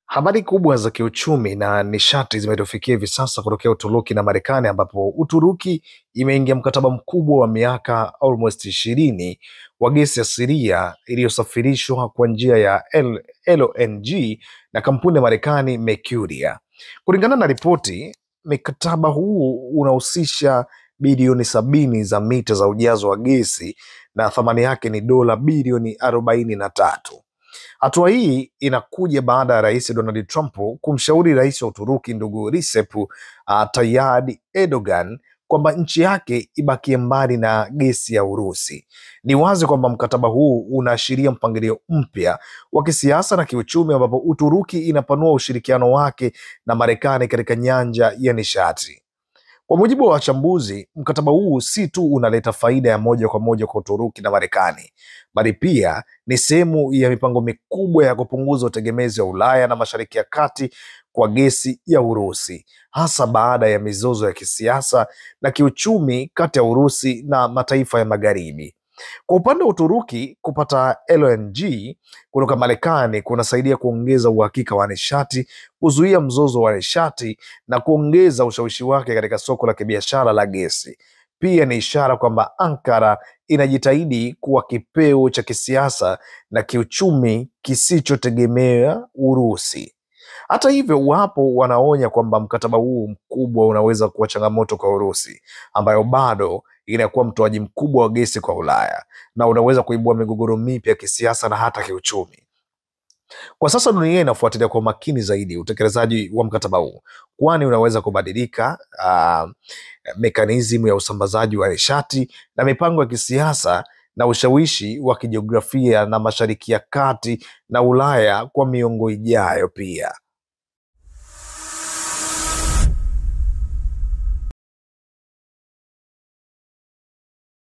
Habari kubwa za kiuchumi na nishati zimetufikia hivi sasa kutokea Uturuki na Marekani, ambapo Uturuki imeingia mkataba mkubwa wa miaka almost 20 wa gesi asilia iliyosafirishwa kwa njia ya LNG na kampuni ya Marekani Mercuria. Kulingana na ripoti, mkataba huu unahusisha bilioni 70 za mita za ujazo wa gesi na thamani yake ni dola bilioni 43. Hatua hii inakuja baada ya Rais Donald Trump kumshauri rais wa Uturuki ndugu Recep Tayyip Erdogan kwamba nchi yake ibakie mbali na gesi ya Urusi. Ni wazi kwamba mkataba huu unaashiria mpangilio mpya wa kisiasa na kiuchumi, ambapo Uturuki inapanua ushirikiano wake na Marekani katika nyanja ya nishati. Kwa mujibu wa wachambuzi, mkataba huu si tu unaleta faida ya moja kwa moja kwa Uturuki na Marekani, bali pia ni sehemu ya mipango mikubwa ya kupunguza utegemezi wa Ulaya na Mashariki ya Kati kwa gesi ya Urusi, hasa baada ya mizozo ya kisiasa na kiuchumi kati ya Urusi na mataifa ya Magharibi. Kwa upande wa Uturuki, kupata LNG kutoka Marekani kunasaidia kuongeza uhakika wa nishati, kuzuia mzozo wa nishati na kuongeza ushawishi wake katika soko la kibiashara la gesi. Pia ni ishara kwamba Ankara inajitahidi kuwa kipeo cha kisiasa na kiuchumi kisichotegemea Urusi. Hata hivyo, wapo wanaonya kwamba mkataba huu mkubwa unaweza kuwa changamoto kwa Urusi, ambayo bado inakuwa mtoaji mkubwa wa gesi kwa Ulaya, na unaweza kuibua migogoro mipya ya kisiasa na hata kiuchumi. Kwa sasa dunia inafuatilia kwa makini zaidi utekelezaji wa mkataba huu, kwani unaweza kubadilika mekanizmu ya usambazaji wa nishati na mipango ya kisiasa na ushawishi wa kijiografia na Mashariki ya Kati na Ulaya kwa miongo ijayo pia.